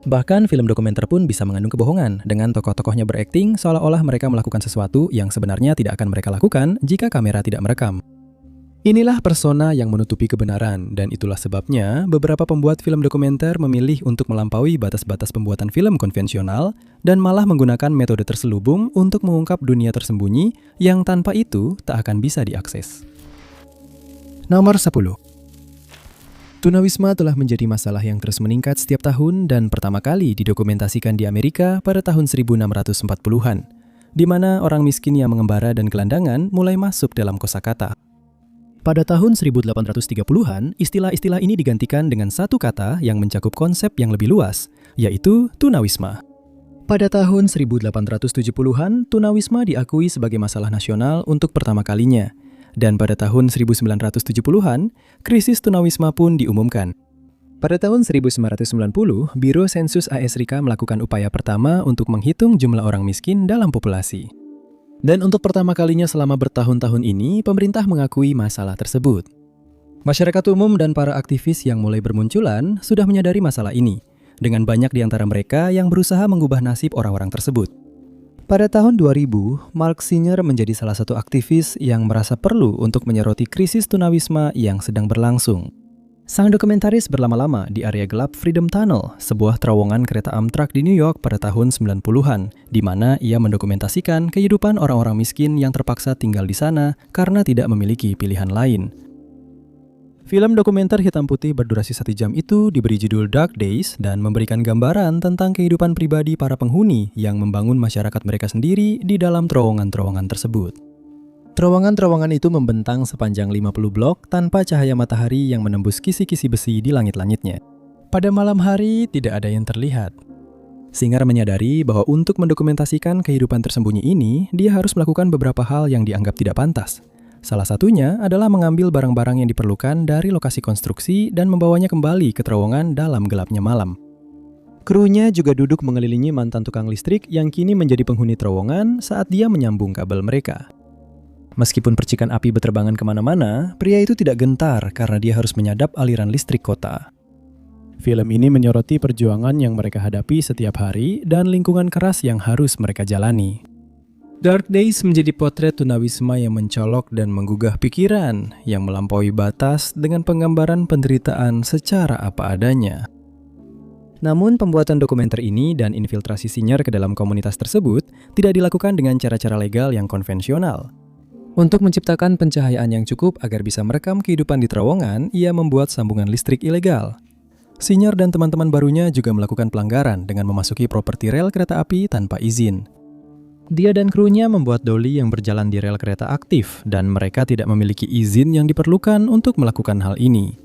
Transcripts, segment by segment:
Bahkan film dokumenter pun bisa mengandung kebohongan dengan tokoh-tokohnya berakting seolah-olah mereka melakukan sesuatu yang sebenarnya tidak akan mereka lakukan jika kamera tidak merekam. Inilah persona yang menutupi kebenaran, dan itulah sebabnya beberapa pembuat film dokumenter memilih untuk melampaui batas-batas pembuatan film konvensional dan malah menggunakan metode terselubung untuk mengungkap dunia tersembunyi yang tanpa itu tak akan bisa diakses. Nomor 10. Tunawisma telah menjadi masalah yang terus meningkat setiap tahun dan pertama kali didokumentasikan di Amerika pada tahun 1640-an, di mana orang miskin yang mengembara dan gelandangan mulai masuk dalam kosakata. Pada tahun 1830-an, istilah-istilah ini digantikan dengan satu kata yang mencakup konsep yang lebih luas, yaitu tunawisma. Pada tahun 1870-an, tunawisma diakui sebagai masalah nasional untuk pertama kalinya, dan pada tahun 1970-an, krisis tunawisma pun diumumkan. Pada tahun 1990, Biro Sensus AS Rika melakukan upaya pertama untuk menghitung jumlah orang miskin dalam populasi. Dan untuk pertama kalinya selama bertahun-tahun ini, pemerintah mengakui masalah tersebut. Masyarakat umum dan para aktivis yang mulai bermunculan sudah menyadari masalah ini, dengan banyak di antara mereka yang berusaha mengubah nasib orang-orang tersebut. Pada tahun 2000, Mark Singer menjadi salah satu aktivis yang merasa perlu untuk menyoroti krisis tunawisma yang sedang berlangsung. Sang dokumentaris berlama-lama di area gelap Freedom Tunnel, sebuah terowongan kereta Amtrak di New York pada tahun 90-an, di mana ia mendokumentasikan kehidupan orang-orang miskin yang terpaksa tinggal di sana karena tidak memiliki pilihan lain. Film dokumenter hitam putih berdurasi 1 jam itu diberi judul Dark Days dan memberikan gambaran tentang kehidupan pribadi para penghuni yang membangun masyarakat mereka sendiri di dalam terowongan-terowongan tersebut. Terowongan-terowongan itu membentang sepanjang 50 blok tanpa cahaya matahari yang menembus kisi-kisi besi di langit-langitnya. Pada malam hari tidak ada yang terlihat. Singer menyadari bahwa untuk mendokumentasikan kehidupan tersembunyi ini, dia harus melakukan beberapa hal yang dianggap tidak pantas. Salah satunya adalah mengambil barang-barang yang diperlukan dari lokasi konstruksi dan membawanya kembali ke terowongan dalam gelapnya malam. Krunya juga duduk mengelilingi mantan tukang listrik yang kini menjadi penghuni terowongan saat dia menyambung kabel mereka. Meskipun percikan api berterbangan kemana-mana, pria itu tidak gentar karena dia harus menyadap aliran listrik kota. Film ini menyoroti perjuangan yang mereka hadapi setiap hari dan lingkungan keras yang harus mereka jalani. Dark Days menjadi potret tunawisma yang mencolok dan menggugah pikiran, yang melampaui batas dengan penggambaran penderitaan secara apa adanya. Namun pembuatan dokumenter ini dan infiltrasi Singer ke dalam komunitas tersebut tidak dilakukan dengan cara-cara legal yang konvensional. Untuk menciptakan pencahayaan yang cukup agar bisa merekam kehidupan di terowongan, ia membuat sambungan listrik ilegal. Singer dan teman-teman barunya juga melakukan pelanggaran dengan memasuki properti rel kereta api tanpa izin. Dia dan krunya membuat doli yang berjalan di rel kereta aktif, dan mereka tidak memiliki izin yang diperlukan untuk melakukan hal ini.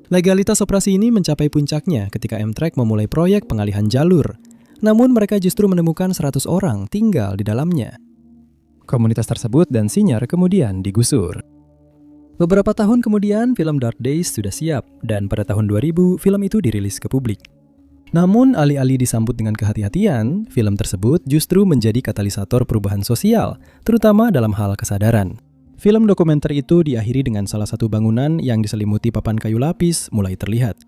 Legalitas operasi ini mencapai puncaknya ketika Amtrak memulai proyek pengalihan jalur. Namun mereka justru menemukan 100 orang tinggal di dalamnya. Komunitas tersebut dan Singer kemudian digusur. Beberapa tahun kemudian, film Dark Days sudah siap, dan pada tahun 2000, film itu dirilis ke publik. Namun, alih-alih disambut dengan kehati-hatian, film tersebut justru menjadi katalisator perubahan sosial, terutama dalam hal kesadaran. Film dokumenter itu diakhiri dengan salah satu bangunan yang diselimuti papan kayu lapis mulai terlihat.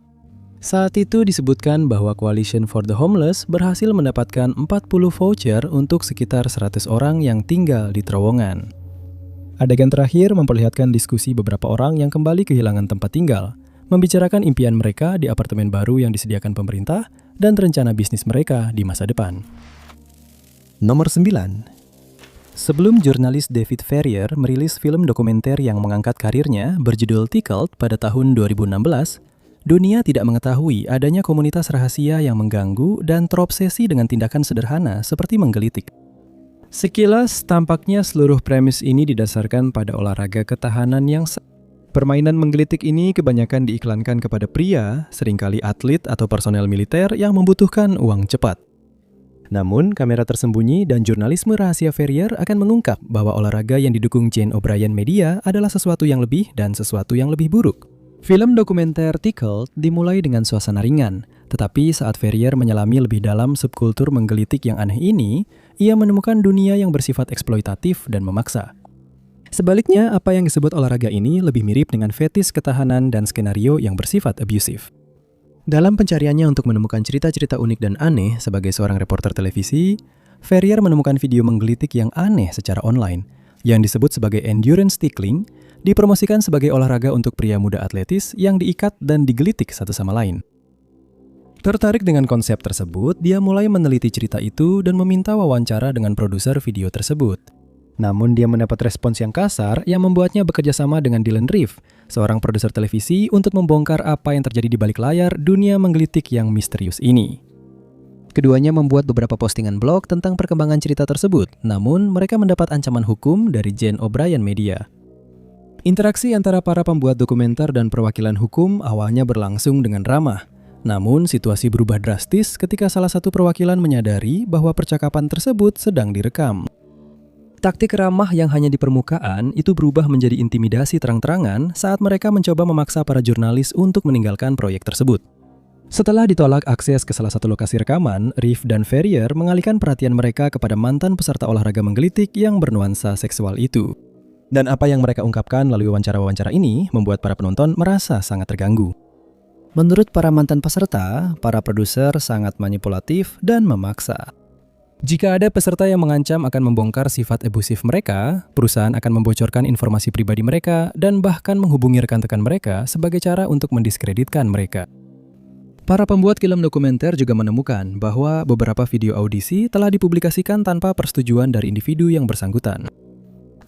Saat itu disebutkan bahwa Coalition for the Homeless berhasil mendapatkan 40 voucher untuk sekitar 100 orang yang tinggal di terowongan. Adegan terakhir memperlihatkan diskusi beberapa orang yang kembali kehilangan tempat tinggal, membicarakan impian mereka di apartemen baru yang disediakan pemerintah dan rencana bisnis mereka di masa depan. Nomor 9. Sebelum jurnalis David Farrier merilis film dokumenter yang mengangkat karirnya berjudul Tickled pada tahun 2016, dunia tidak mengetahui adanya komunitas rahasia yang mengganggu dan terobsesi dengan tindakan sederhana seperti menggelitik. Sekilas, tampaknya seluruh premis ini didasarkan pada olahraga ketahanan yang permainan menggelitik ini kebanyakan diiklankan kepada pria, seringkali atlet atau personel militer yang membutuhkan uang cepat. Namun, kamera tersembunyi dan jurnalisme rahasia Farrier akan mengungkap bahwa olahraga yang didukung Jane O'Brien Media adalah sesuatu yang lebih dan sesuatu yang lebih buruk. Film dokumenter Tickled dimulai dengan suasana ringan, tetapi saat Farrier menyelami lebih dalam subkultur menggelitik yang aneh ini, ia menemukan dunia yang bersifat eksploitatif dan memaksa. Sebaliknya, apa yang disebut olahraga ini lebih mirip dengan fetis ketahanan dan skenario yang bersifat abusive. Dalam pencariannya untuk menemukan cerita-cerita unik dan aneh sebagai seorang reporter televisi, Ferrier menemukan video menggelitik yang aneh secara online, yang disebut sebagai endurance tickling, dipromosikan sebagai olahraga untuk pria muda atletis yang diikat dan digelitik satu sama lain. Tertarik dengan konsep tersebut, dia mulai meneliti cerita itu dan meminta wawancara dengan produser video tersebut. Namun dia mendapat respons yang kasar yang membuatnya bekerja sama dengan Dylan Reeve, seorang produser televisi, untuk membongkar apa yang terjadi di balik layar dunia menggelitik yang misterius ini. Keduanya membuat beberapa postingan blog tentang perkembangan cerita tersebut, namun mereka mendapat ancaman hukum dari Jane O'Brien Media. Interaksi antara para pembuat dokumenter dan perwakilan hukum awalnya berlangsung dengan ramah. Namun situasi berubah drastis ketika salah satu perwakilan menyadari bahwa percakapan tersebut sedang direkam. Taktik ramah yang hanya di permukaan itu berubah menjadi intimidasi terang-terangan saat mereka mencoba memaksa para jurnalis untuk meninggalkan proyek tersebut. Setelah ditolak akses ke salah satu lokasi rekaman, Reeve dan Ferrier mengalihkan perhatian mereka kepada mantan peserta olahraga menggelitik yang bernuansa seksual itu. Dan apa yang mereka ungkapkan melalui wawancara-wawancara ini membuat para penonton merasa sangat terganggu. Menurut para mantan peserta, para produser sangat manipulatif dan memaksa. Jika ada peserta yang mengancam akan membongkar sifat abusif mereka, perusahaan akan membocorkan informasi pribadi mereka dan bahkan menghubungi rekan-rekan mereka sebagai cara untuk mendiskreditkan mereka. Para pembuat film dokumenter juga menemukan bahwa beberapa video audisi telah dipublikasikan tanpa persetujuan dari individu yang bersangkutan.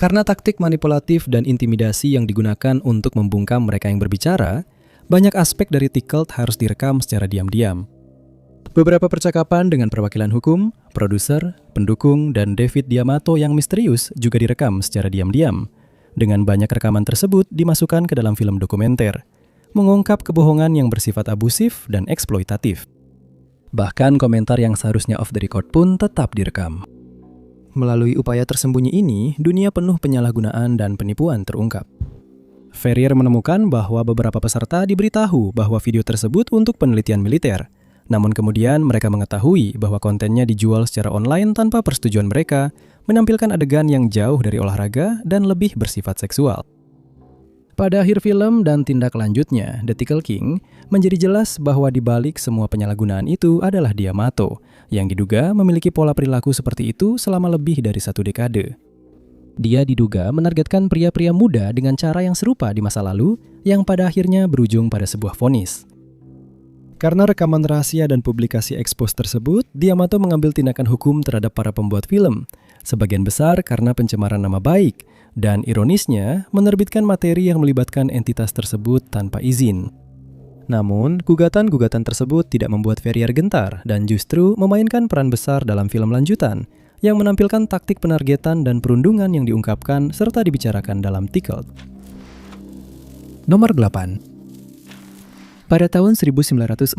Karena taktik manipulatif dan intimidasi yang digunakan untuk membungkam mereka yang berbicara, banyak aspek dari Tickled harus direkam secara diam-diam. Beberapa percakapan dengan perwakilan hukum, produser, pendukung, dan David D'Amato yang misterius juga direkam secara diam-diam. Dengan banyak rekaman tersebut dimasukkan ke dalam film dokumenter, mengungkap kebohongan yang bersifat abusif dan eksploitatif. Bahkan komentar yang seharusnya off the record pun tetap direkam. Melalui upaya tersembunyi ini, dunia penuh penyalahgunaan dan penipuan terungkap. Ferrier menemukan bahwa beberapa peserta diberitahu bahwa video tersebut untuk penelitian militer. Namun kemudian mereka mengetahui bahwa kontennya dijual secara online tanpa persetujuan mereka, menampilkan adegan yang jauh dari olahraga dan lebih bersifat seksual. Pada akhir film dan tindak lanjutnya, The Tickle King, menjadi jelas bahwa di balik semua penyalahgunaan itu adalah D'Amato, yang diduga memiliki pola perilaku seperti itu selama lebih dari 1 dekade. Dia diduga menargetkan pria-pria muda dengan cara yang serupa di masa lalu, yang pada akhirnya berujung pada sebuah vonis. Karena rekaman rahasia dan publikasi ekspos tersebut, D'Amato mengambil tindakan hukum terhadap para pembuat film, sebagian besar karena pencemaran nama baik, dan ironisnya menerbitkan materi yang melibatkan entitas tersebut tanpa izin. Namun, gugatan-gugatan tersebut tidak membuat Ferrier gentar dan justru memainkan peran besar dalam film lanjutan, yang menampilkan taktik penargetan dan perundungan yang diungkapkan serta dibicarakan dalam Tickled. Nomor 8. Pada tahun 1948,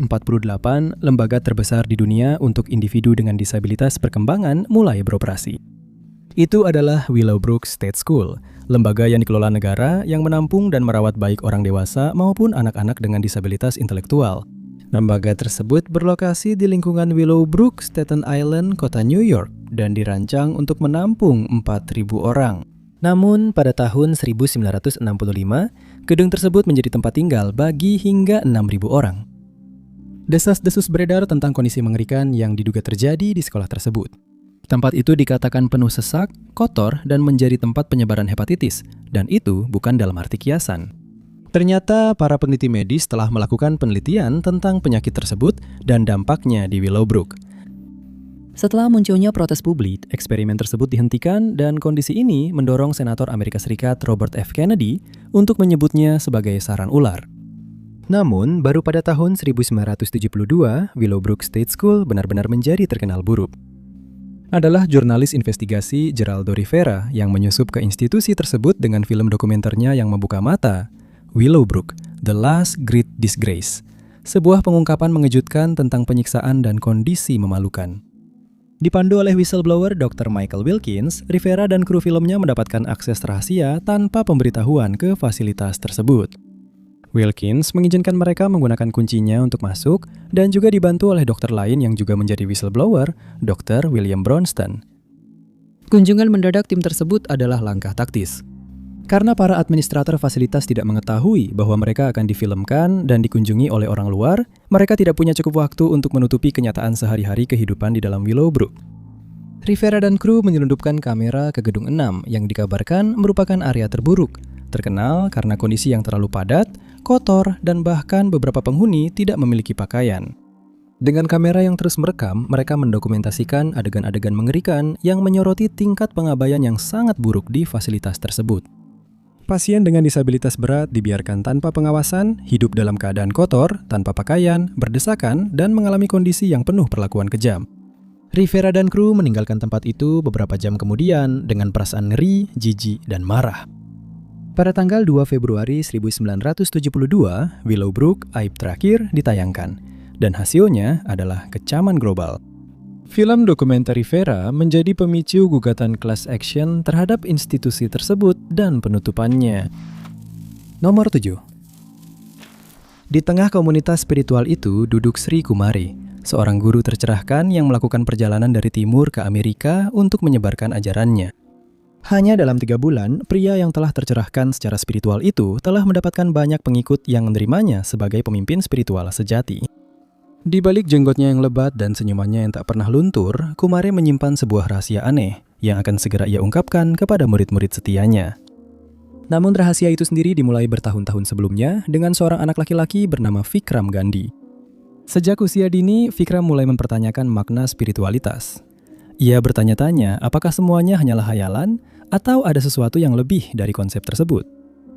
lembaga terbesar di dunia untuk individu dengan disabilitas perkembangan mulai beroperasi. Itu adalah Willowbrook State School, lembaga yang dikelola negara yang menampung dan merawat baik orang dewasa maupun anak-anak dengan disabilitas intelektual. Lembaga tersebut berlokasi di lingkungan Willowbrook, Staten Island, kota New York, dan dirancang untuk menampung 4.000 orang. Namun, pada tahun 1965, gedung tersebut menjadi tempat tinggal bagi hingga 6.000 orang. Desas-desus beredar tentang kondisi mengerikan yang diduga terjadi di sekolah tersebut. Tempat itu dikatakan penuh sesak, kotor, dan menjadi tempat penyebaran hepatitis, dan itu bukan dalam arti kiasan. Ternyata para peneliti medis telah melakukan penelitian tentang penyakit tersebut dan dampaknya di Willowbrook. Setelah munculnya protes publik, eksperimen tersebut dihentikan dan kondisi ini mendorong Senator Amerika Serikat Robert F. Kennedy untuk menyebutnya sebagai sarang ular. Namun, baru pada tahun 1972, Willowbrook State School benar-benar menjadi terkenal buruk. Adalah jurnalis investigasi Geraldo Rivera yang menyusup ke institusi tersebut dengan film dokumenternya yang membuka mata, Willowbrook, The Last Great Disgrace, sebuah pengungkapan mengejutkan tentang penyiksaan dan kondisi memalukan. Dipandu oleh whistleblower Dr. Michael Wilkins, Rivera dan kru filmnya mendapatkan akses rahasia tanpa pemberitahuan ke fasilitas tersebut. Wilkins mengizinkan mereka menggunakan kuncinya untuk masuk dan juga dibantu oleh dokter lain yang juga menjadi whistleblower, Dr. William Bronston. Kunjungan mendadak tim tersebut adalah langkah taktis. Karena para administrator fasilitas tidak mengetahui bahwa mereka akan difilmkan dan dikunjungi oleh orang luar, mereka tidak punya cukup waktu untuk menutupi kenyataan sehari-hari kehidupan di dalam Willowbrook. Rivera dan kru menyelundupkan kamera ke gedung 6 yang dikabarkan merupakan area terburuk, terkenal karena kondisi yang terlalu padat, kotor, dan bahkan beberapa penghuni tidak memiliki pakaian. Dengan kamera yang terus merekam, mereka mendokumentasikan adegan-adegan mengerikan yang menyoroti tingkat pengabaian yang sangat buruk di fasilitas tersebut. Pasien dengan disabilitas berat dibiarkan tanpa pengawasan, hidup dalam keadaan kotor, tanpa pakaian, berdesakan, dan mengalami kondisi yang penuh perlakuan kejam. Rivera dan kru meninggalkan tempat itu beberapa jam kemudian dengan perasaan ngeri, jijik, dan marah. Pada tanggal 2 Februari 1972, Willowbrook Aib Terakhir ditayangkan, dan hasilnya adalah kecaman global. Film dokumenter Rivera menjadi pemicu gugatan class action terhadap institusi tersebut dan penutupannya. Nomor 7. Di tengah komunitas spiritual itu duduk Sri Kumari, seorang guru tercerahkan yang melakukan perjalanan dari timur ke Amerika untuk menyebarkan ajarannya. Hanya dalam 3 bulan, pria yang telah tercerahkan secara spiritual itu telah mendapatkan banyak pengikut yang menerimanya sebagai pemimpin spiritual sejati. Di balik jenggotnya yang lebat dan senyumannya yang tak pernah luntur, Kumari menyimpan sebuah rahasia aneh yang akan segera ia ungkapkan kepada murid-murid setianya. Namun rahasia itu sendiri dimulai bertahun-tahun sebelumnya dengan seorang anak laki-laki bernama Vikram Gandhi. Sejak usia dini, Vikram mulai mempertanyakan makna spiritualitas. Ia bertanya-tanya apakah semuanya hanyalah hayalan atau ada sesuatu yang lebih dari konsep tersebut.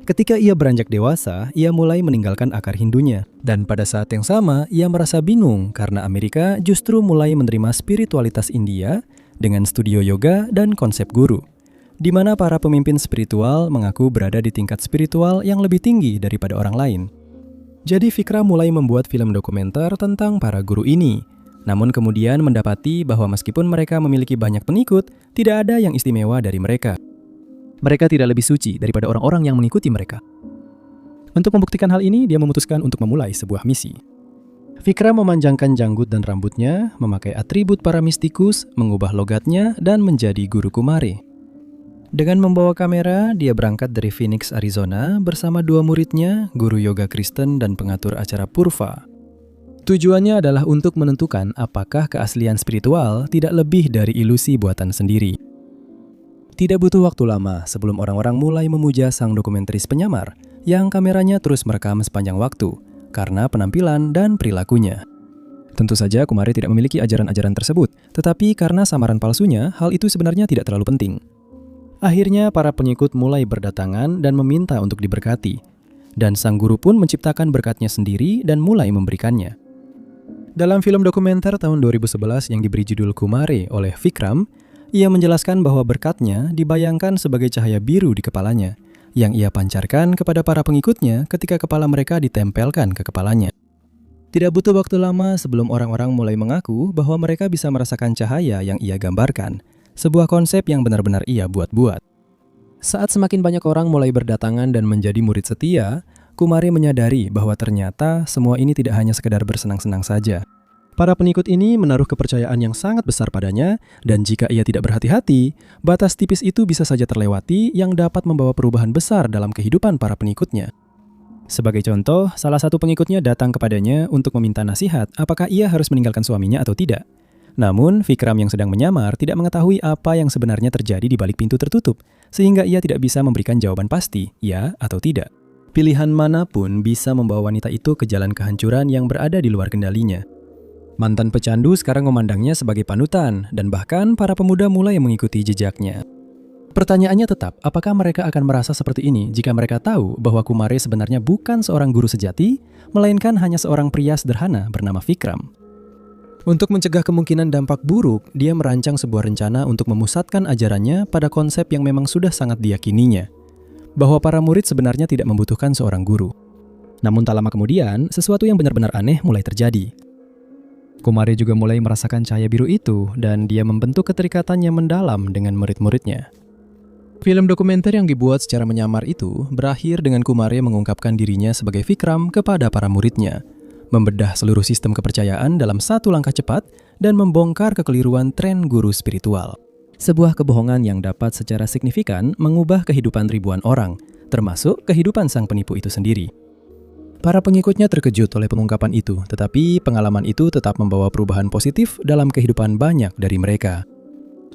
Ketika ia beranjak dewasa, ia mulai meninggalkan akar Hindunya. Dan pada saat yang sama, ia merasa bingung karena Amerika justru mulai menerima spiritualitas India dengan studio yoga dan konsep guru, di mana para pemimpin spiritual mengaku berada di tingkat spiritual yang lebih tinggi daripada orang lain. Jadi Vikram mulai membuat film dokumenter tentang para guru ini. Namun kemudian mendapati bahwa meskipun mereka memiliki banyak pengikut, tidak ada yang istimewa dari mereka. Mereka tidak lebih suci daripada orang-orang yang mengikuti mereka. Untuk membuktikan hal ini, dia memutuskan untuk memulai sebuah misi. Vikram memanjangkan janggut dan rambutnya, memakai atribut para mistikus, mengubah logatnya, dan menjadi guru Kumari. Dengan membawa kamera, dia berangkat dari Phoenix, Arizona bersama 2 muridnya, guru yoga Kristen dan pengatur acara Purva. Tujuannya adalah untuk menentukan apakah keaslian spiritual tidak lebih dari ilusi buatan sendiri. Tidak butuh waktu lama sebelum orang-orang mulai memuja sang dokumentaris penyamar yang kameranya terus merekam sepanjang waktu karena penampilan dan perilakunya. Tentu saja Kumari tidak memiliki ajaran-ajaran tersebut, tetapi karena samaran palsunya, hal itu sebenarnya tidak terlalu penting. Akhirnya para pengikut mulai berdatangan dan meminta untuk diberkati, dan sang guru pun menciptakan berkatnya sendiri dan mulai memberikannya. Dalam film dokumenter tahun 2011 yang diberi judul Kumari oleh Vikram, ia menjelaskan bahwa berkatnya dibayangkan sebagai cahaya biru di kepalanya, yang ia pancarkan kepada para pengikutnya ketika kepala mereka ditempelkan ke kepalanya. Tidak butuh waktu lama sebelum orang-orang mulai mengaku bahwa mereka bisa merasakan cahaya yang ia gambarkan, sebuah konsep yang benar-benar ia buat-buat. Saat semakin banyak orang mulai berdatangan dan menjadi murid setia, Kumari menyadari bahwa ternyata semua ini tidak hanya sekedar bersenang-senang saja. Para pengikut ini menaruh kepercayaan yang sangat besar padanya, dan jika ia tidak berhati-hati, batas tipis itu bisa saja terlewati yang dapat membawa perubahan besar dalam kehidupan para pengikutnya. Sebagai contoh, salah satu pengikutnya datang kepadanya untuk meminta nasihat apakah ia harus meninggalkan suaminya atau tidak. Namun, Vikram yang sedang menyamar tidak mengetahui apa yang sebenarnya terjadi di balik pintu tertutup, sehingga ia tidak bisa memberikan jawaban pasti, ya atau tidak. Pilihan manapun bisa membawa wanita itu ke jalan kehancuran yang berada di luar kendalinya. Mantan pecandu sekarang memandangnya sebagai panutan, dan bahkan para pemuda mulai mengikuti jejaknya. Pertanyaannya tetap, apakah mereka akan merasa seperti ini jika mereka tahu bahwa Kumari sebenarnya bukan seorang guru sejati, melainkan hanya seorang pria sederhana bernama Vikram? Untuk mencegah kemungkinan dampak buruk, dia merancang sebuah rencana untuk memusatkan ajarannya pada konsep yang memang sudah sangat diyakininya, bahwa para murid sebenarnya tidak membutuhkan seorang guru. Namun tak lama kemudian, sesuatu yang benar-benar aneh mulai terjadi. Kumari juga mulai merasakan cahaya biru itu, dan dia membentuk keterikatan yang mendalam dengan murid-muridnya. Film dokumenter yang dibuat secara menyamar itu berakhir dengan Kumari mengungkapkan dirinya sebagai Vikram kepada para muridnya, membedah seluruh sistem kepercayaan dalam satu langkah cepat, dan membongkar kekeliruan tren guru spiritual. Sebuah kebohongan yang dapat secara signifikan mengubah kehidupan ribuan orang, termasuk kehidupan sang penipu itu sendiri. Para pengikutnya terkejut oleh pengungkapan itu, tetapi pengalaman itu tetap membawa perubahan positif dalam kehidupan banyak dari mereka.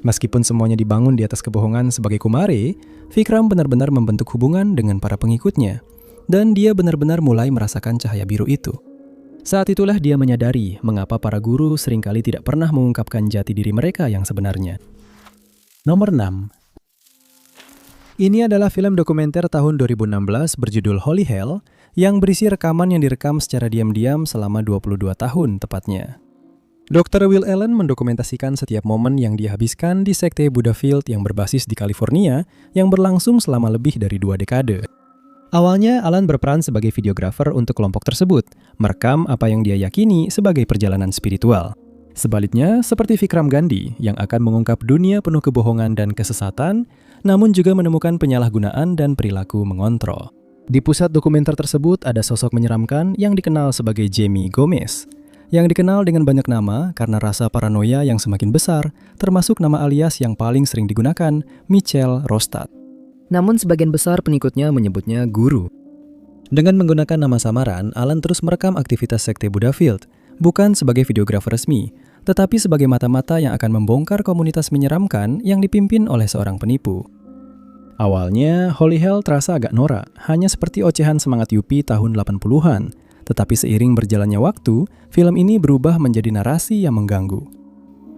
Meskipun semuanya dibangun di atas kebohongan sebagai kumare, Vikram benar-benar membentuk hubungan dengan para pengikutnya, dan dia benar-benar mulai merasakan cahaya biru itu. Saat itulah dia menyadari mengapa para guru seringkali tidak pernah mengungkapkan jati diri mereka yang sebenarnya. Nomor 6. Ini adalah film dokumenter tahun 2016 berjudul Holy Hell yang berisi rekaman yang direkam secara diam-diam selama 22 tahun tepatnya. Dr. Will Allen mendokumentasikan setiap momen yang dia habiskan di sekte Buddha Field yang berbasis di California yang berlangsung selama lebih dari 2 dekade. Awalnya, Alan berperan sebagai videografer untuk kelompok tersebut, merekam apa yang dia yakini sebagai perjalanan spiritual. Sebaliknya, seperti Vikram Gandhi yang akan mengungkap dunia penuh kebohongan dan kesesatan, namun juga menemukan penyalahgunaan dan perilaku mengontrol. Di pusat dokumenter tersebut ada sosok menyeramkan yang dikenal sebagai Jamie Gomez, yang dikenal dengan banyak nama karena rasa paranoia yang semakin besar, termasuk nama alias yang paling sering digunakan, Michelle Rostad. Namun sebagian besar pengikutnya menyebutnya guru. Dengan menggunakan nama samaran, Alan terus merekam aktivitas sekte Buddha Field, bukan sebagai videografer resmi, tetapi sebagai mata-mata yang akan membongkar komunitas menyeramkan yang dipimpin oleh seorang penipu. Awalnya, Holy Hell terasa agak norak, hanya seperti ocehan semangat Yuppie tahun 80-an. Tetapi seiring berjalannya waktu, film ini berubah menjadi narasi yang mengganggu.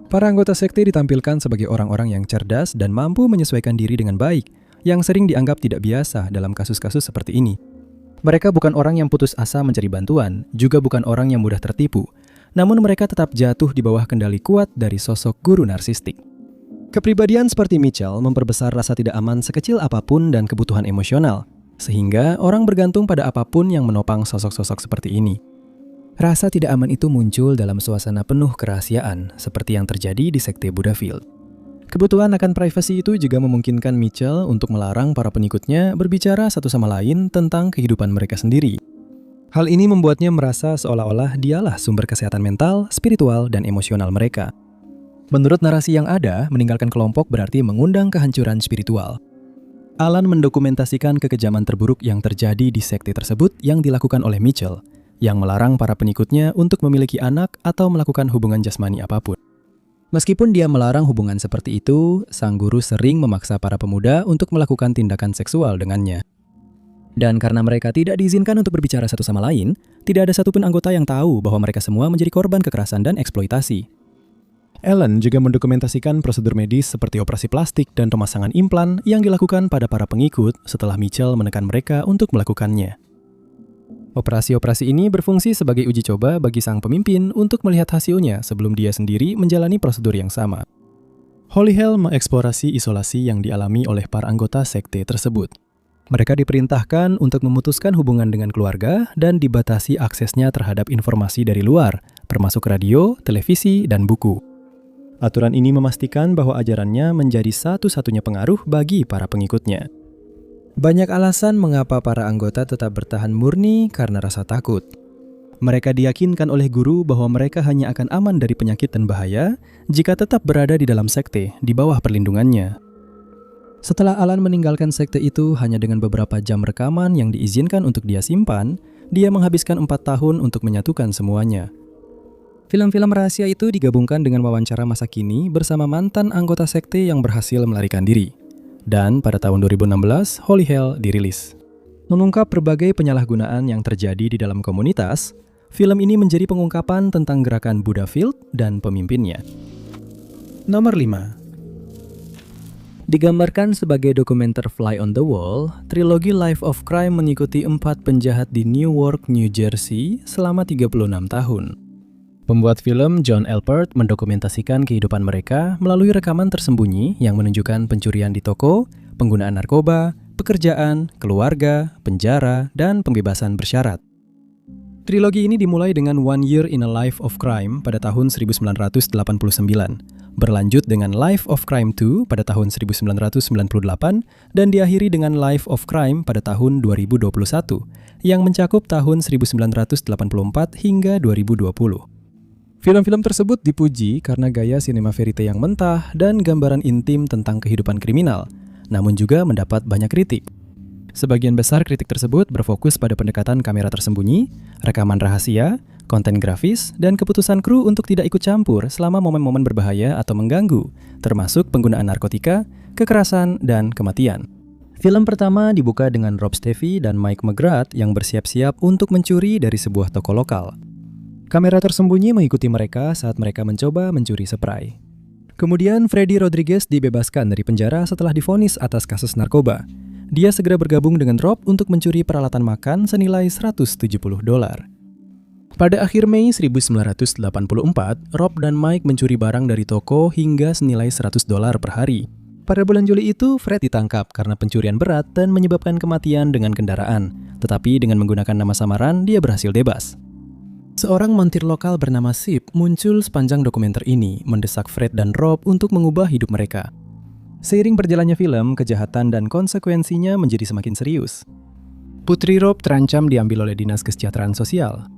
Para anggota sekte ditampilkan sebagai orang-orang yang cerdas dan mampu menyesuaikan diri dengan baik, yang sering dianggap tidak biasa dalam kasus-kasus seperti ini. Mereka bukan orang yang putus asa mencari bantuan, juga bukan orang yang mudah tertipu, namun mereka tetap jatuh di bawah kendali kuat dari sosok guru narsistik. Kepribadian seperti Mitchell memperbesar rasa tidak aman sekecil apapun dan kebutuhan emosional, sehingga orang bergantung pada apapun yang menopang sosok-sosok seperti ini. Rasa tidak aman itu muncul dalam suasana penuh kerahasiaan, seperti yang terjadi di sekte Buddha Field. Kebutuhan akan privasi itu juga memungkinkan Mitchell untuk melarang para pengikutnya berbicara satu sama lain tentang kehidupan mereka sendiri. Hal ini membuatnya merasa seolah-olah dialah sumber kesehatan mental, spiritual, dan emosional mereka. Menurut narasi yang ada, meninggalkan kelompok berarti mengundang kehancuran spiritual. Alan mendokumentasikan kekejaman terburuk yang terjadi di sekte tersebut yang dilakukan oleh Mitchell, yang melarang para pengikutnya untuk memiliki anak atau melakukan hubungan jasmani apapun. Meskipun dia melarang hubungan seperti itu, sang guru sering memaksa para pemuda untuk melakukan tindakan seksual dengannya. Dan karena mereka tidak diizinkan untuk berbicara satu sama lain, tidak ada satupun anggota yang tahu bahwa mereka semua menjadi korban kekerasan dan eksploitasi. Allen juga mendokumentasikan prosedur medis seperti operasi plastik dan pemasangan implan yang dilakukan pada para pengikut setelah Mitchell menekan mereka untuk melakukannya. Operasi-operasi ini berfungsi sebagai uji coba bagi sang pemimpin untuk melihat hasilnya sebelum dia sendiri menjalani prosedur yang sama. Holy Hell mengeksplorasi isolasi yang dialami oleh para anggota sekte tersebut. Mereka diperintahkan untuk memutuskan hubungan dengan keluarga dan dibatasi aksesnya terhadap informasi dari luar, termasuk radio, televisi, dan buku. Aturan ini memastikan bahwa ajarannya menjadi satu-satunya pengaruh bagi para pengikutnya. Banyak alasan mengapa para anggota tetap bertahan murni karena rasa takut. Mereka diyakinkan oleh guru bahwa mereka hanya akan aman dari penyakit dan bahaya jika tetap berada di dalam sekte di bawah perlindungannya. Setelah Alan meninggalkan sekte itu hanya dengan beberapa jam rekaman yang diizinkan untuk dia simpan, dia menghabiskan 4 tahun untuk menyatukan semuanya. Film-film rahasia itu digabungkan dengan wawancara masa kini bersama mantan anggota sekte yang berhasil melarikan diri. Dan pada tahun 2016, Holy Hell dirilis. Mengungkap berbagai penyalahgunaan yang terjadi di dalam komunitas, film ini menjadi pengungkapan tentang gerakan Buddha Field dan pemimpinnya. Nomor 5. Digambarkan sebagai dokumenter Fly on the Wall, trilogi Life of Crime mengikuti 4 penjahat di Newark, New Jersey selama 36 tahun. Pembuat film John Alpert mendokumentasikan kehidupan mereka melalui rekaman tersembunyi yang menunjukkan pencurian di toko, penggunaan narkoba, pekerjaan, keluarga, penjara, dan pembebasan bersyarat. Trilogi ini dimulai dengan One Year in a Life of Crime pada tahun 1989, berlanjut dengan Life of Crime 2 pada tahun 1998, dan diakhiri dengan Life of Crime pada tahun 2021, yang mencakup tahun 1984 hingga 2020. Film-film tersebut dipuji karena gaya sinema verite yang mentah dan gambaran intim tentang kehidupan kriminal, namun juga mendapat banyak kritik. Sebagian besar kritik tersebut berfokus pada pendekatan kamera tersembunyi, rekaman rahasia, konten grafis, dan keputusan kru untuk tidak ikut campur selama momen-momen berbahaya atau mengganggu, termasuk penggunaan narkotika, kekerasan, dan kematian. Film pertama dibuka dengan Rob Stevie dan Mike McGrath yang bersiap-siap untuk mencuri dari sebuah toko lokal. Kamera tersembunyi mengikuti mereka saat mereka mencoba mencuri spray. Kemudian Freddy Rodriguez dibebaskan dari penjara setelah divonis atas kasus narkoba. Dia segera bergabung dengan Rob untuk mencuri peralatan makan senilai $170. Pada akhir Mei 1984, Rob dan Mike mencuri barang dari toko hingga senilai $100 per hari. Pada bulan Juli itu, Fred ditangkap karena pencurian berat dan menyebabkan kematian dengan kendaraan. Tetapi dengan menggunakan nama samaran, dia berhasil bebas. Seorang montir lokal bernama Sip muncul sepanjang dokumenter ini, mendesak Fred dan Rob untuk mengubah hidup mereka. Seiring berjalannya film, kejahatan dan konsekuensinya menjadi semakin serius. Putri Rob terancam diambil oleh Dinas Kesejahteraan Sosial.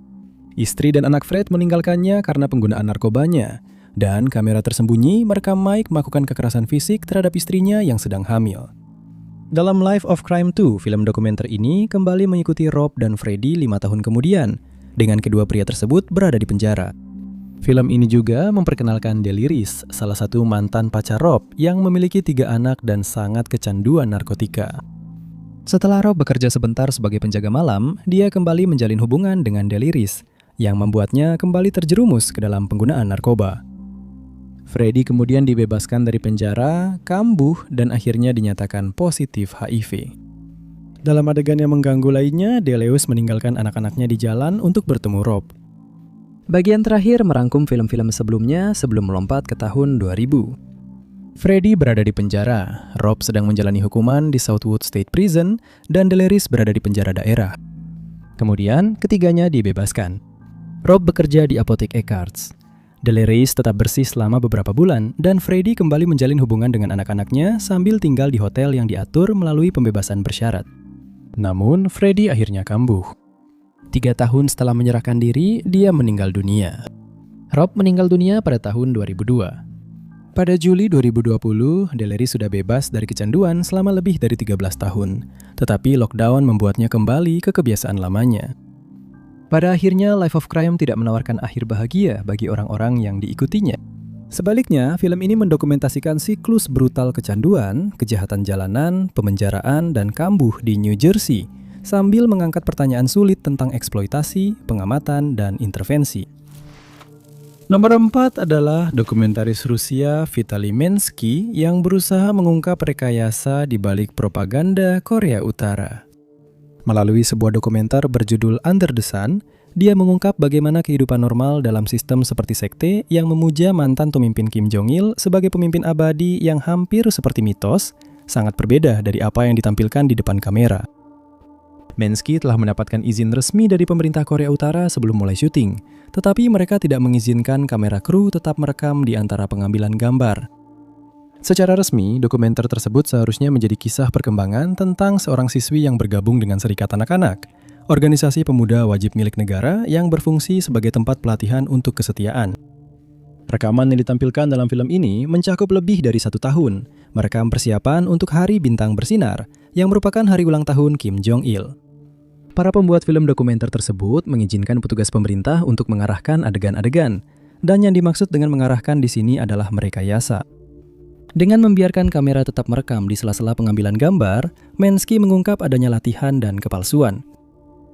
Istri dan anak Fred meninggalkannya karena penggunaan narkobanya, dan kamera tersembunyi merekam Mike melakukan kekerasan fisik terhadap istrinya yang sedang hamil. Dalam Life of Crime 2, film dokumenter ini kembali mengikuti Rob dan Freddy 5 tahun kemudian, dengan kedua pria tersebut berada di penjara. Film ini juga memperkenalkan Deliris, salah satu mantan pacar Rob yang memiliki 3 anak dan sangat kecanduan narkotika. Setelah Rob bekerja sebentar sebagai penjaga malam, dia kembali menjalin hubungan dengan Deliris, yang membuatnya kembali terjerumus ke dalam penggunaan narkoba. Freddy kemudian dibebaskan dari penjara, kambuh, dan akhirnya dinyatakan positif HIV. Dalam adegan yang mengganggu lainnya, Deleus meninggalkan anak-anaknya di jalan untuk bertemu Rob. Bagian terakhir merangkum film-film sebelumnya sebelum melompat ke tahun 2000. Freddy berada di penjara, Rob sedang menjalani hukuman di Southwood State Prison, dan Deleris berada di penjara daerah. Kemudian, ketiganya dibebaskan. Rob bekerja di apotek Eckhartz. Deleris tetap bersih selama beberapa bulan, dan Freddy kembali menjalin hubungan dengan anak-anaknya sambil tinggal di hotel yang diatur melalui pembebasan bersyarat. Namun, Freddy akhirnya kambuh. 3 tahun setelah menyerahkan diri, dia meninggal dunia. Rob meninggal dunia pada tahun 2002. Pada Juli 2020, Deleris sudah bebas dari kecanduan selama lebih dari 13 tahun. Tetapi lockdown membuatnya kembali ke kebiasaan lamanya. Pada akhirnya, Life of Crime tidak menawarkan akhir bahagia bagi orang-orang yang diikutinya. Sebaliknya, film ini mendokumentasikan siklus brutal kecanduan, kejahatan jalanan, pemenjaraan, dan kambuh di New Jersey, sambil mengangkat pertanyaan sulit tentang eksploitasi, pengamatan, dan intervensi. Nomor 4 adalah dokumentaris Rusia Vitaly Mensky yang berusaha mengungkap rekayasa di balik propaganda Korea Utara. Melalui sebuah dokumenter berjudul Under the Sun, dia mengungkap bagaimana kehidupan normal dalam sistem seperti sekte yang memuja mantan pemimpin Kim Jong-il sebagai pemimpin abadi yang hampir seperti mitos, sangat berbeda dari apa yang ditampilkan di depan kamera. Mensky telah mendapatkan izin resmi dari pemerintah Korea Utara sebelum mulai syuting, tetapi mereka tidak mengizinkan kamera kru tetap merekam di antara pengambilan gambar. Secara resmi, dokumenter tersebut seharusnya menjadi kisah perkembangan tentang seorang siswi yang bergabung dengan Serikat Anak-anak, organisasi pemuda wajib milik negara yang berfungsi sebagai tempat pelatihan untuk kesetiaan. Rekaman yang ditampilkan dalam film ini mencakup lebih dari 1 tahun, merekam persiapan untuk Hari Bintang Bersinar, yang merupakan hari ulang tahun Kim Jong-il. Para pembuat film dokumenter tersebut mengizinkan petugas pemerintah untuk mengarahkan adegan-adegan, dan yang dimaksud dengan mengarahkan di sini adalah merekayasa. Dengan membiarkan kamera tetap merekam di sela-sela pengambilan gambar, Mensky mengungkap adanya latihan dan kepalsuan.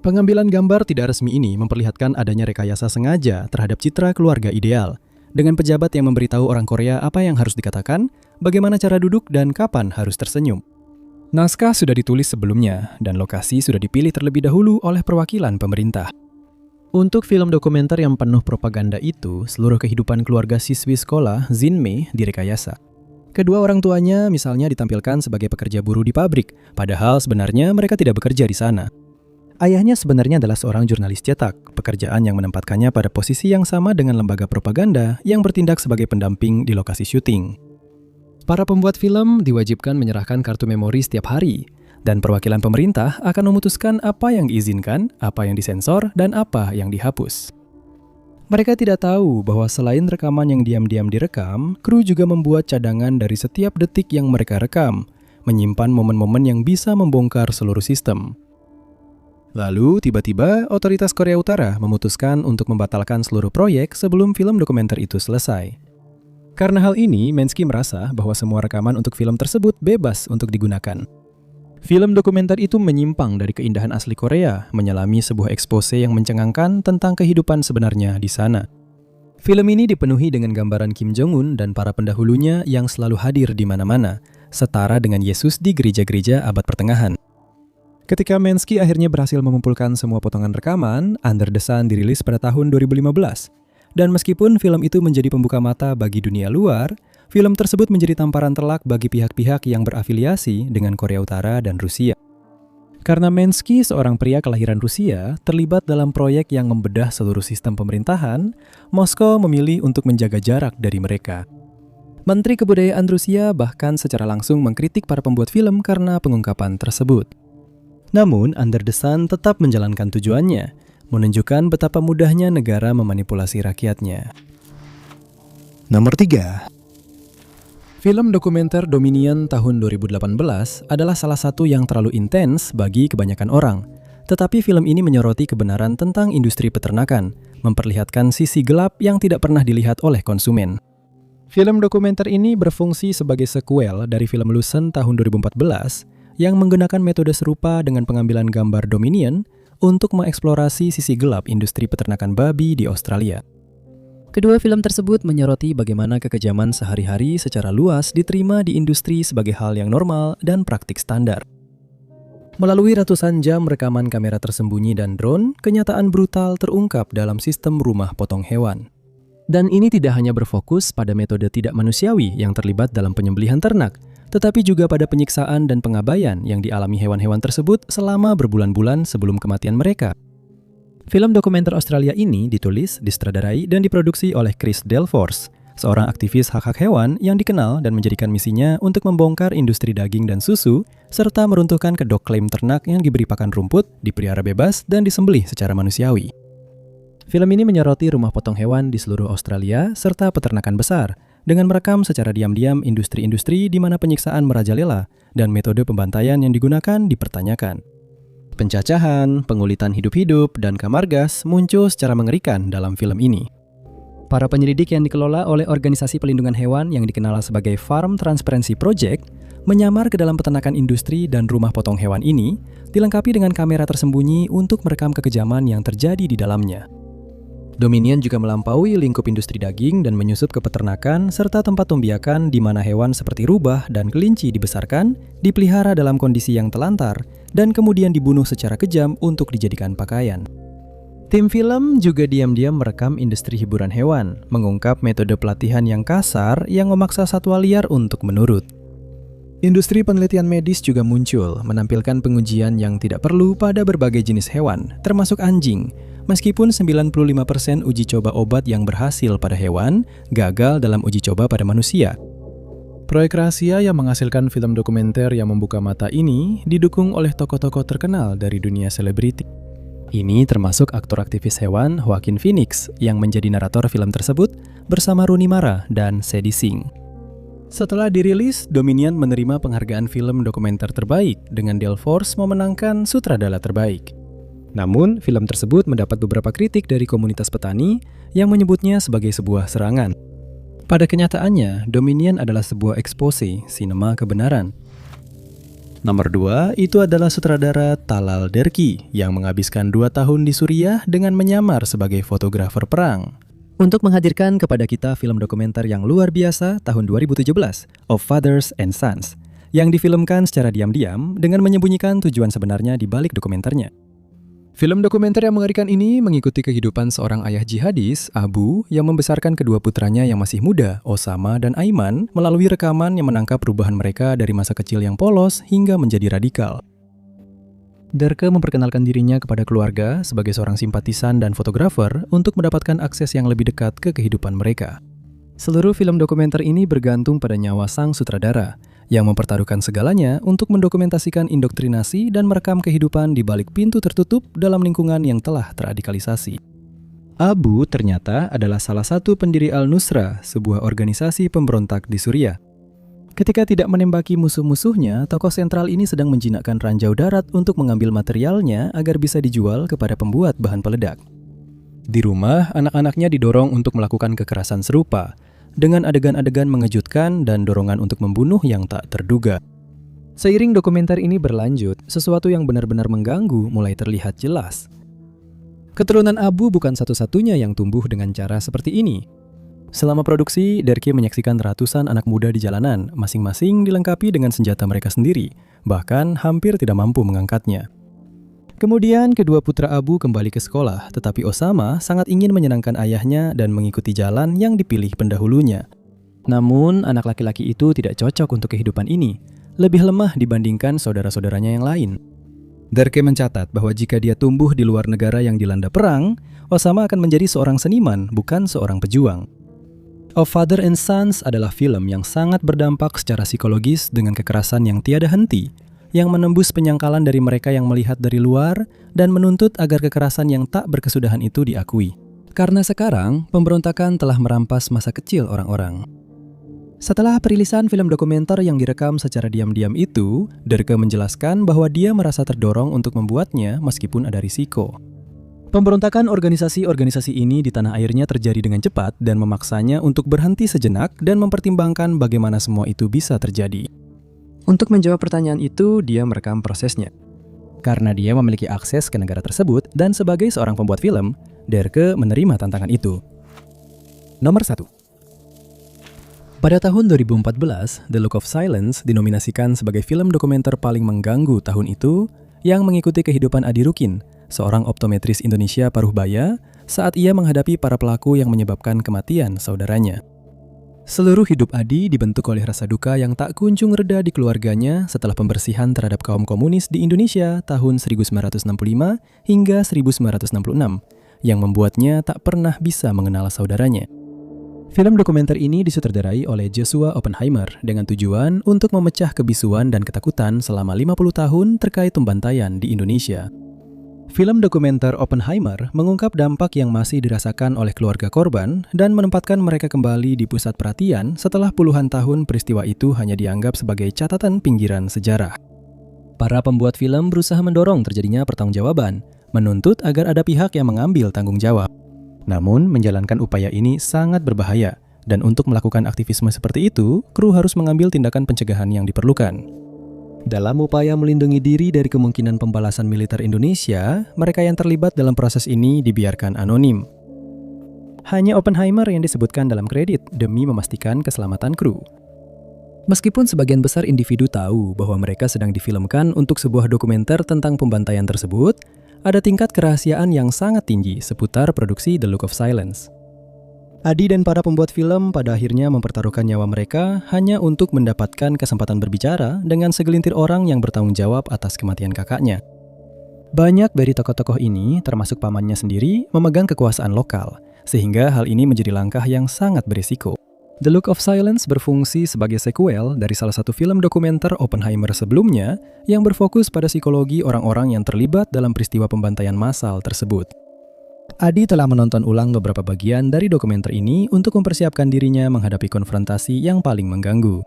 Pengambilan gambar tidak resmi ini memperlihatkan adanya rekayasa sengaja terhadap citra keluarga ideal, dengan pejabat yang memberitahu orang Korea apa yang harus dikatakan, bagaimana cara duduk, dan kapan harus tersenyum. Naskah sudah ditulis sebelumnya, dan lokasi sudah dipilih terlebih dahulu oleh perwakilan pemerintah. Untuk film dokumenter yang penuh propaganda itu, seluruh kehidupan keluarga siswi sekolah, Jinmei, direkayasa. Kedua orang tuanya misalnya ditampilkan sebagai pekerja buruh di pabrik, padahal sebenarnya mereka tidak bekerja di sana. Ayahnya sebenarnya adalah seorang jurnalis cetak, pekerjaan yang menempatkannya pada posisi yang sama dengan lembaga propaganda yang bertindak sebagai pendamping di lokasi syuting. Para pembuat film diwajibkan menyerahkan kartu memori setiap hari, dan perwakilan pemerintah akan memutuskan apa yang diizinkan, apa yang disensor, dan apa yang dihapus. Mereka tidak tahu bahwa selain rekaman yang diam-diam direkam, kru juga membuat cadangan dari setiap detik yang mereka rekam, menyimpan momen-momen yang bisa membongkar seluruh sistem. Lalu, tiba-tiba, otoritas Korea Utara memutuskan untuk membatalkan seluruh proyek sebelum film dokumenter itu selesai. Karena hal ini, Mensky merasa bahwa semua rekaman untuk film tersebut bebas untuk digunakan. Film dokumenter itu menyimpang dari keindahan asli Korea, menyelami sebuah expose yang mencengangkan tentang kehidupan sebenarnya di sana. Film ini dipenuhi dengan gambaran Kim Jong-un dan para pendahulunya yang selalu hadir di mana-mana, setara dengan Yesus di gereja-gereja abad pertengahan. Ketika Mensky akhirnya berhasil mengumpulkan semua potongan rekaman, Under the Sun dirilis pada tahun 2015. Dan meskipun film itu menjadi pembuka mata bagi dunia luar, film tersebut menjadi tamparan telak bagi pihak-pihak yang berafiliasi dengan Korea Utara dan Rusia. Karena Mensky, seorang pria kelahiran Rusia, terlibat dalam proyek yang membedah seluruh sistem pemerintahan, Moskow memilih untuk menjaga jarak dari mereka. Menteri Kebudayaan Rusia bahkan secara langsung mengkritik para pembuat film karena pengungkapan tersebut. Namun, Under the Sun tetap menjalankan tujuannya, menunjukkan betapa mudahnya negara memanipulasi rakyatnya. Nomor 3. Film dokumenter Dominion tahun 2018 adalah salah satu yang terlalu intens bagi kebanyakan orang. Tetapi film ini menyoroti kebenaran tentang industri peternakan, memperlihatkan sisi gelap yang tidak pernah dilihat oleh konsumen. Film dokumenter ini berfungsi sebagai sequel dari film Lucent tahun 2014 yang menggunakan metode serupa dengan pengambilan gambar Dominion untuk mengeksplorasi sisi gelap industri peternakan babi di Australia. Kedua film tersebut menyoroti bagaimana kekejaman sehari-hari secara luas diterima di industri sebagai hal yang normal dan praktik standar. Melalui ratusan jam rekaman kamera tersembunyi dan drone, kenyataan brutal terungkap dalam sistem rumah potong hewan. Dan ini tidak hanya berfokus pada metode tidak manusiawi yang terlibat dalam penyembelihan ternak, tetapi juga pada penyiksaan dan pengabaian yang dialami hewan-hewan tersebut selama berbulan-bulan sebelum kematian mereka. Film dokumenter Australia ini ditulis, disutradarai, dan diproduksi oleh Chris Delforce, seorang aktivis hak-hak hewan yang dikenal dan menjadikan misinya untuk membongkar industri daging dan susu, serta meruntuhkan kedok klaim ternak yang diberi pakan rumput, dipelihara bebas, dan disembelih secara manusiawi. Film ini menyoroti rumah potong hewan di seluruh Australia serta peternakan besar, dengan merekam secara diam-diam industri-industri di mana penyiksaan merajalela dan metode pembantaian yang digunakan dipertanyakan. Pencacahan, pengulitan hidup-hidup, dan kamar gas muncul secara mengerikan dalam film ini. Para penyelidik yang dikelola oleh organisasi pelindungan hewan yang dikenal sebagai Farm Transparency Project menyamar ke dalam peternakan industri dan rumah potong hewan ini, dilengkapi dengan kamera tersembunyi untuk merekam kekejaman yang terjadi di dalamnya. Dominion juga melampaui lingkup industri daging dan menyusup ke peternakan serta tempat pembiakan di mana hewan seperti rubah dan kelinci dibesarkan, dipelihara dalam kondisi yang telantar, dan kemudian dibunuh secara kejam untuk dijadikan pakaian. Tim film juga diam-diam merekam industri hiburan hewan, mengungkap metode pelatihan yang kasar yang memaksa satwa liar untuk menurut. Industri penelitian medis juga muncul, menampilkan pengujian yang tidak perlu pada berbagai jenis hewan, termasuk anjing, meskipun 95% uji coba obat yang berhasil pada hewan gagal dalam uji coba pada manusia. Proyek rahasia yang menghasilkan film dokumenter yang membuka mata ini didukung oleh tokoh-tokoh terkenal dari dunia selebriti. Ini termasuk aktor aktivis hewan Joaquin Phoenix yang menjadi narator film tersebut bersama Rooney Mara dan Sadie Sink. Setelah dirilis, Dominion menerima penghargaan film dokumenter terbaik dengan Delforce memenangkan sutradara terbaik. Namun, film tersebut mendapat beberapa kritik dari komunitas petani yang menyebutnya sebagai sebuah serangan. Pada kenyataannya, Dominion adalah sebuah expose sinema kebenaran. Nomor 2, itu adalah sutradara Talal Derki yang menghabiskan 2 tahun di Suriah dengan menyamar sebagai fotografer perang. Untuk menghadirkan kepada kita film dokumenter yang luar biasa tahun 2017, Of Fathers and Sons, yang difilmkan secara diam-diam dengan menyembunyikan tujuan sebenarnya di balik dokumenternya. Film dokumenter yang mengerikan ini mengikuti kehidupan seorang ayah jihadis, Abu, yang membesarkan kedua putranya yang masih muda, Osama dan Aiman, melalui rekaman yang menangkap perubahan mereka dari masa kecil yang polos hingga menjadi radikal. Derke memperkenalkan dirinya kepada keluarga sebagai seorang simpatisan dan fotografer untuk mendapatkan akses yang lebih dekat ke kehidupan mereka. Seluruh film dokumenter ini bergantung pada nyawa sang sutradara, yang mempertaruhkan segalanya untuk mendokumentasikan indoktrinasi dan merekam kehidupan di balik pintu tertutup dalam lingkungan yang telah terradikalisasi. Abu ternyata adalah salah satu pendiri Al-Nusra, sebuah organisasi pemberontak di Suriah. Ketika tidak menembaki musuh-musuhnya, tokoh sentral ini sedang menjinakkan ranjau darat untuk mengambil materialnya agar bisa dijual kepada pembuat bahan peledak. Di rumah, anak-anaknya didorong untuk melakukan kekerasan serupa, dengan adegan-adegan mengejutkan dan dorongan untuk membunuh yang tak terduga. Seiring dokumenter ini berlanjut, sesuatu yang benar-benar mengganggu mulai terlihat jelas. Keturunan Abu bukan satu-satunya yang tumbuh dengan cara seperti ini. Selama produksi, Derke menyaksikan ratusan anak muda di jalanan, masing-masing dilengkapi dengan senjata mereka sendiri, bahkan hampir tidak mampu mengangkatnya. Kemudian, kedua putra Abu kembali ke sekolah, tetapi Osama sangat ingin menyenangkan ayahnya dan mengikuti jalan yang dipilih pendahulunya. Namun, anak laki-laki itu tidak cocok untuk kehidupan ini, lebih lemah dibandingkan saudara-saudaranya yang lain. Derke mencatat bahwa jika dia tumbuh di luar negara yang dilanda perang, Osama akan menjadi seorang seniman, bukan seorang pejuang. Of Father and Sons adalah film yang sangat berdampak secara psikologis dengan kekerasan yang tiada henti, yang menembus penyangkalan dari mereka yang melihat dari luar dan menuntut agar kekerasan yang tak berkesudahan itu diakui. Karena sekarang, pemberontakan telah merampas masa kecil orang-orang. Setelah perilisan film dokumenter yang direkam secara diam-diam itu, Derke menjelaskan bahwa dia merasa terdorong untuk membuatnya meskipun ada risiko. Pemberontakan organisasi-organisasi ini di tanah airnya terjadi dengan cepat dan memaksanya untuk berhenti sejenak dan mempertimbangkan bagaimana semua itu bisa terjadi. Untuk menjawab pertanyaan itu, dia merekam prosesnya. Karena dia memiliki akses ke negara tersebut dan sebagai seorang pembuat film, Derke menerima tantangan itu. Nomor 1. Pada tahun 2014, The Look of Silence dinominasikan sebagai film dokumenter paling mengganggu tahun itu yang mengikuti kehidupan Adi Rukin, seorang optometris Indonesia paruh baya, saat ia menghadapi para pelaku yang menyebabkan kematian saudaranya. Seluruh hidup Adi dibentuk oleh rasa duka yang tak kunjung reda di keluarganya setelah pembersihan terhadap kaum komunis di Indonesia tahun 1965 hingga 1966, yang membuatnya tak pernah bisa mengenal saudaranya. Film dokumenter ini disutradarai oleh Joshua Oppenheimer dengan tujuan untuk memecah kebisuan dan ketakutan selama 50 tahun terkait pembantaian di Indonesia. Film dokumenter Oppenheimer mengungkap dampak yang masih dirasakan oleh keluarga korban dan menempatkan mereka kembali di pusat perhatian setelah puluhan tahun peristiwa itu hanya dianggap sebagai catatan pinggiran sejarah. Para pembuat film berusaha mendorong terjadinya pertanggungjawaban, menuntut agar ada pihak yang mengambil tanggung jawab. Namun, menjalankan upaya ini sangat berbahaya, dan untuk melakukan aktivisme seperti itu, kru harus mengambil tindakan pencegahan yang diperlukan. Dalam upaya melindungi diri dari kemungkinan pembalasan militer Indonesia, mereka yang terlibat dalam proses ini dibiarkan anonim. Hanya Oppenheimer yang disebutkan dalam kredit demi memastikan keselamatan kru. Meskipun sebagian besar individu tahu bahwa mereka sedang difilmkan untuk sebuah dokumenter tentang pembantaian tersebut, ada tingkat kerahasiaan yang sangat tinggi seputar produksi The Look of Silence. Adi dan para pembuat film pada akhirnya mempertaruhkan nyawa mereka hanya untuk mendapatkan kesempatan berbicara dengan segelintir orang yang bertanggung jawab atas kematian kakaknya. Banyak dari tokoh-tokoh ini, termasuk pamannya sendiri, memegang kekuasaan lokal, sehingga hal ini menjadi langkah yang sangat berisiko. The Look of Silence berfungsi sebagai sequel dari salah satu film dokumenter Oppenheimer sebelumnya yang berfokus pada psikologi orang-orang yang terlibat dalam peristiwa pembantaian massal tersebut. Adi telah menonton ulang beberapa bagian dari dokumenter ini untuk mempersiapkan dirinya menghadapi konfrontasi yang paling mengganggu.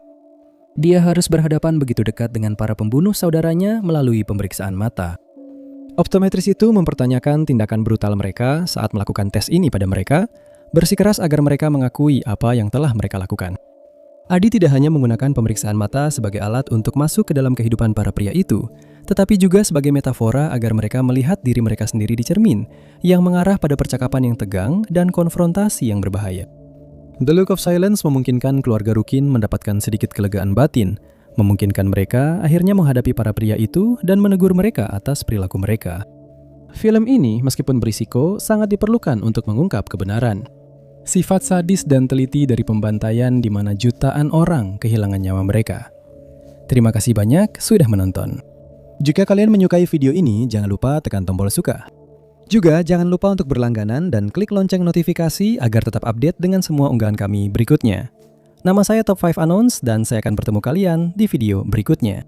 Dia harus berhadapan begitu dekat dengan para pembunuh saudaranya melalui pemeriksaan mata. Optometris itu mempertanyakan tindakan brutal mereka saat melakukan tes ini pada mereka, bersikeras agar mereka mengakui apa yang telah mereka lakukan. Adi tidak hanya menggunakan pemeriksaan mata sebagai alat untuk masuk ke dalam kehidupan para pria itu, tetapi juga sebagai metafora agar mereka melihat diri mereka sendiri di cermin, yang mengarah pada percakapan yang tegang dan konfrontasi yang berbahaya. The Look of Silence memungkinkan keluarga Rukin mendapatkan sedikit kelegaan batin, memungkinkan mereka akhirnya menghadapi para pria itu dan menegur mereka atas perilaku mereka. Film ini, meskipun berisiko, sangat diperlukan untuk mengungkap kebenaran. Sifat sadis dan teliti dari pembantaian di mana jutaan orang kehilangan nyawa mereka. Terima kasih banyak sudah menonton. Jika kalian menyukai video ini, jangan lupa tekan tombol suka. Juga jangan lupa untuk berlangganan dan klik lonceng notifikasi agar tetap update dengan semua unggahan kami berikutnya. Nama saya Top 5 Announce dan saya akan bertemu kalian di video berikutnya.